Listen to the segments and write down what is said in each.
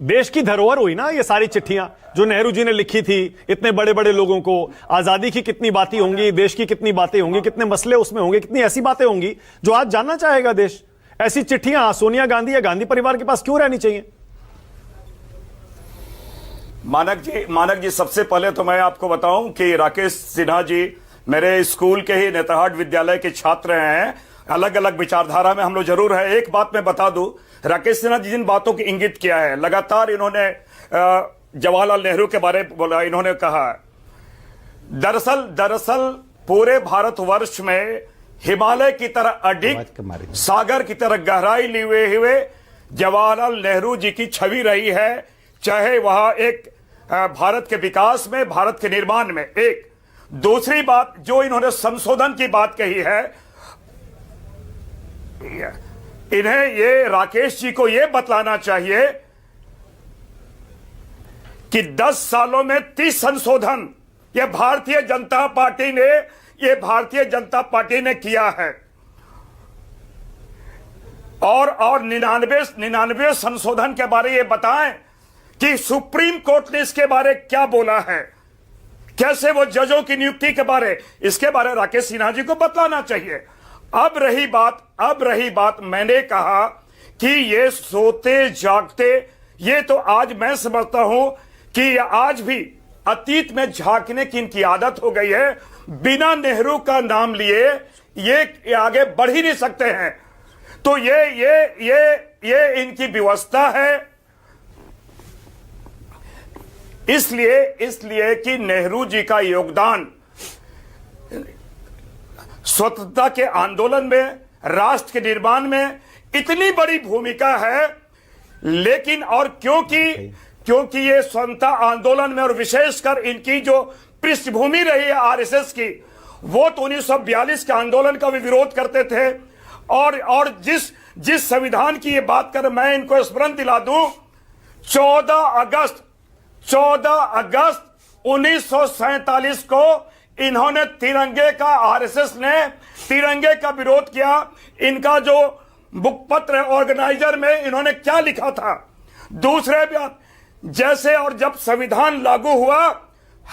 देश की धरोहर हुई ना ये सारी चिट्ठियां जो नेहरू जी ने लिखी थी इतने बड़े बड़े लोगों को। आजादी की कितनी बातें होंगी, देश की कितनी बातें होंगी, कितने मसले उसमें होंगे, कितनी ऐसी बातें होंगी जो आज जानना चाहेगा देश। ऐसी चिट्ठियां सोनिया गांधी या गांधी परिवार के पास क्यों रहनी चाहिए? मानक जी, सबसे पहले तो मैं आपको बताऊं कि राकेश सिन्हा जी मेरे स्कूल के ही नेतरहाट विद्यालय के छात्र हैं। अलग अलग विचारधारा में हम लोग जरूर है। एक बात मैं बता दूं, राकेश सिन्हा जी जिन बातों की इंगित किया है, लगातार इन्होंने जवाहरलाल नेहरू के बारे में बोला। इन्होंने कहा दरअसल पूरे भारतवर्ष में हिमालय की तरह अडिग, सागर की तरह गहराई लिए हुए जवाहरलाल नेहरू जी की छवि रही है, चाहे वह एक भारत के विकास में, भारत के निर्माण में। एक दूसरी बात जो इन्होंने संशोधन की बात कही है, इन्हें ये राकेश जी को ये बतलाना चाहिए कि 10 सालों में 30 संशोधन ये भारतीय जनता पार्टी ने किया है। और 99 संशोधन के बारे ये बताएं कि सुप्रीम कोर्ट ने इसके बारे क्या बोला है, कैसे वो जजों की नियुक्ति के बारे, इसके बारे राकेश सिन्हा जी को बतलाना चाहिए। अब रही बात मैंने कहा कि ये सोते जागते, ये तो आज मैं समझता हूं कि आज भी अतीत में झांकने की इनकी आदत हो गई है। बिना नेहरू का नाम लिए ये आगे बढ़ ही नहीं सकते हैं। तो ये इनकी व्यवस्था है। इसलिए कि नेहरू जी का योगदान स्वतंत्रता के आंदोलन में, राष्ट्र के निर्माण में इतनी बड़ी भूमिका है। लेकिन और क्योंकि ये स्वतंत्रता आंदोलन में और विशेषकर इनकी जो पृष्ठभूमि रही है आरएसएस की, वो तो 1942 के आंदोलन का भी विरोध करते थे। और जिस संविधान की ये बात कर, मैं इनको स्मरण दिला दूं, 14 अगस्त 1947 को इन्होंने तिरंगे का, आरएसएस ने तिरंगे का विरोध किया। इनका जो मुखपत्र ऑर्गेनाइजर में इन्होंने क्या लिखा था, दूसरे बात जैसे, और जब संविधान लागू हुआ,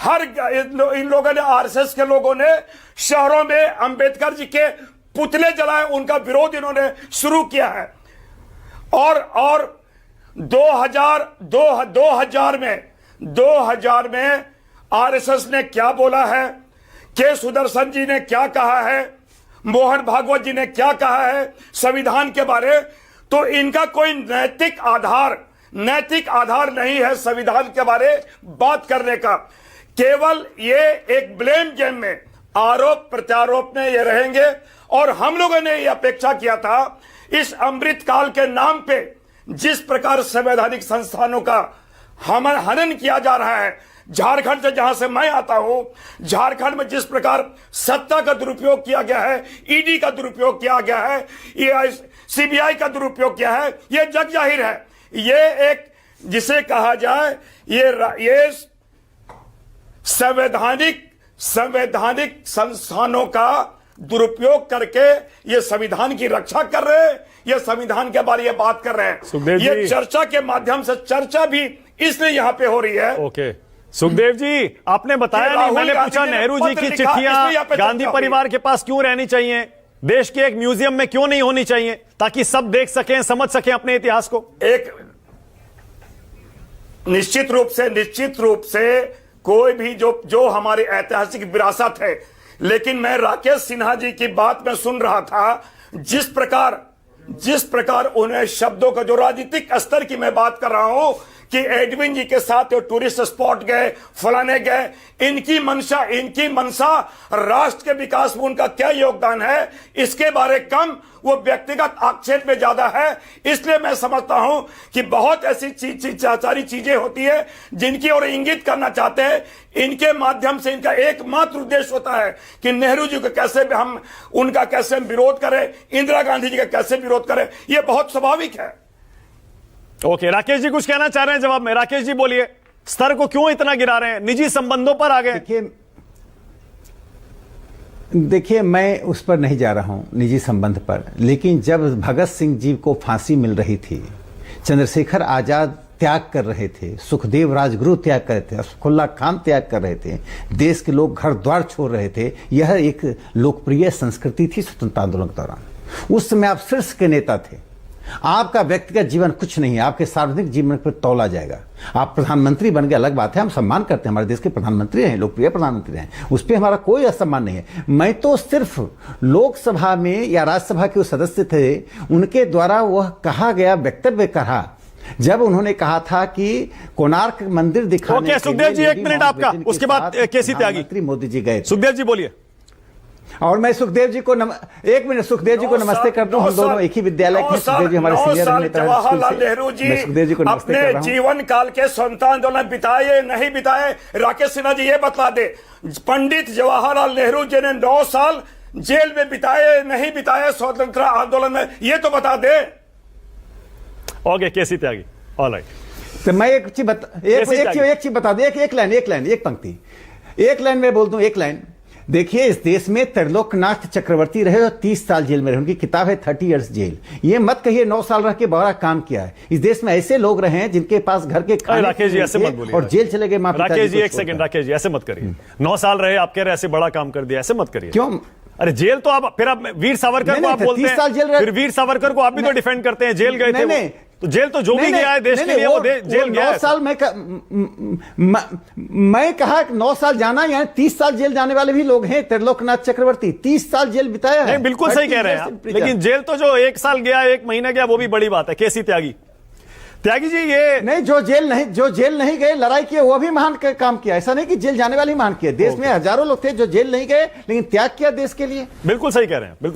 इन लोगों ने, आरएसएस के लोगों ने शहरों में अंबेडकर जी के पुतले जलाए, उनका विरोध इन्होंने शुरू किया है। और 2000 में आरएसएस ने क्या बोला है, के सुदर्शन जी ने क्या कहा है, मोहन भागवत जी ने क्या कहा है संविधान के बारे, तो इनका कोई नैतिक आधार नहीं है संविधान के बारे बात करने का। केवल ये एक ब्लेम गेम में, आरोप प्रत्यारोप में ये रहेंगे। और हम लोगों ने ये अपेक्षा किया था, इस अमृत काल के नाम पे जिस प्रकार संवैधानिक संस्थानों का हनन किया जा रहा है, झारखंड से जहां से मैं आता हूं, झारखंड में जिस प्रकार सत्ता का दुरुपयोग किया गया है, ईडी का दुरुपयोग किया गया है, ये सीबीआई का दुरुपयोग किया है, ये जग जाहिर है। ये एक, जिसे कहा जाए, ये संवैधानिक संस्थानों का दुरुपयोग करके ये संविधान की रक्षा कर रहे हैं, ये संविधान के बारे में बात कर रहे हैं। ये चर्चा के माध्यम से, चर्चा भी इसलिए यहां पे हो रही है। ओके सुखदेव जी, आपने बताया नहीं, मैंने पूछा नेहरू जी की चिट्ठियां गांधी परिवार के पास क्यों रहनी चाहिए, देश के एक म्यूजियम में क्यों नहीं होनी चाहिए, ताकि सब देख सकें, समझ सकें अपने इतिहास को। एक निश्चित रूप से कोई भी जो हमारी ऐतिहासिक विरासत है, लेकिन मैं राकेश सिन्हा जी की बात में सुन रहा था, जिस प्रकार उन्हें शब्दों का, जो राजनीतिक स्तर की मैं बात कर रहा हूं कि एडविन जी के साथ वो टूरिस्ट स्पॉट गए, फलाने गए, इनकी मंशा राष्ट्र के विकास में उनका क्या योगदान है, इसके बारे कम, वो व्यक्तिगत आक्षेप में ज्यादा है। इसलिए मैं समझता हूं कि बहुत ऐसी सारी चीजें होती है जिनकी ओर इंगित करना चाहते हैं। इनके माध्यम से इनका एकमात्र उद्देश्य होता है कि नेहरू जी को उनका कैसे हम विरोध करें, इंदिरा गांधी जी का कैसे विरोध करें। यह बहुत स्वाभाविक है। ओके, राकेश जी कुछ कहना चाह रहे हैं जवाब में? राकेश जी बोलिए, स्तर को क्यों इतना गिरा रहे हैं, निजी संबंधों पर आ गए? देखिए, मैं उस पर नहीं जा रहा हूं, निजी संबंध पर। लेकिन जब भगत सिंह जी को फांसी मिल रही थी, चंद्रशेखर आजाद त्याग कर रहे थे, सुखदेव राजगुरु त्याग कर रहे थे, असफुल्ला खान त्याग कर रहे थे, देश के लोग घर द्वार छोड़ रहे थे। यह एक लोकप्रिय संस्कृति थी स्वतंत्रता आंदोलन के दौरान। उस समय आप शीर्ष के नेता थे। आपका व्यक्तिगत जीवन कुछ नहीं है, आपके सार्वजनिक जीवन पर तौला जाएगा। आप प्रधानमंत्री बन गए, अलग बात है, हम सम्मान करते हैं, हमारे देश के प्रधानमंत्री हैं, लोकप्रिय प्रधानमंत्री हैं, उस पर हमारा कोई असम्मान नहीं है। मैं तो सिर्फ लोकसभा में या राज्यसभा के वो सदस्य थे, उनके द्वारा वह कहा गया वक्तव्य कहा, जब उन्होंने कहा था कि कोणार्क मंदिर दिखाने ओके, सुखदेव जी, एक मिनट आपका, उसके बाद केसी त्यागी। मोदी जी गए थे। सुखदेव जी बोलिए। और मैं सुखदेव जी को एक मिनट सुखदेव जी को नमस्ते कर दूं। हम दोनों एक ही विद्यालय के, सुखदेव जी हमारे सीनियर नेता हैं। जवाहरलाल नेहरू जी सुखदेव जी को नमस्ते कर अपने रहा हूं। जीवन काल के स्वतंत्रता आंदोलन बिताए नहीं बिताए, राकेश सिन्हा जी ये बतला दे। पंडित जवाहरलाल नेहरू जी ने 9 साल जेल में बिताए नहीं बिताए स्वतंत्रता आंदोलन में, ये तो बता दे। ओके, केसी त्यागी, ऑलराइट। तो मैं एक चीज बता दूं, एक लाइन, एक पंक्ति, एक लाइन में बोल दूं, एक लाइन। देखिए, इस देश में त्रिलोकनाथ चक्रवर्ती रहे और 30 साल जेल में रहे, उनकी किताब है 30 इयर्स जेल। ये मत कहिए 9 साल रह के बड़ा काम किया है। इस देश में ऐसे लोग रहे हैं जिनके पास घर के खाने राकेश जी ऐसे मत बोलिए, और जेल चले गए। राकेश जी एक सेकंड, राकेश जी ऐसे मत करिए। 9 साल रहे, आप कह रहे ऐसे बड़ा काम कर दिया, ऐसे मत करिए। क्यों? अरे जेल तो आप फिर, आप वीर सावरकर को आप बोलते हैं, फिर वीर सावरकर को आप भी तो डिफेंड करते हैं, जेल गए थे। तो जेल तो जो भी गया है देश के लिए, वो जेल गया है। 9 साल मैं कहा 9 साल जाना, यानी 30 साल जेल जाने वाले भी लोग हैं। त्रिलोकनाथ चक्रवर्ती 30 साल जेल बिताया है। नहीं, बिल्कुल सही कह रहे हैं आप, लेकिन जेल तो जो 1 साल गया, 1 महीना गया, वो भी बड़ी बात है। केसी त्यागी जी, ये नहीं, जो जेल नहीं गए, लड़ाई किए, वो भी महान काम किया। ऐसा नहीं कि जेल जाने वाले महान किया। देश में हजारों लोग थे जो जेल नहीं गए लेकिन त्याग किया देश के लिए। बिल्कुल सही कह रहे हैं, बिल्कुल।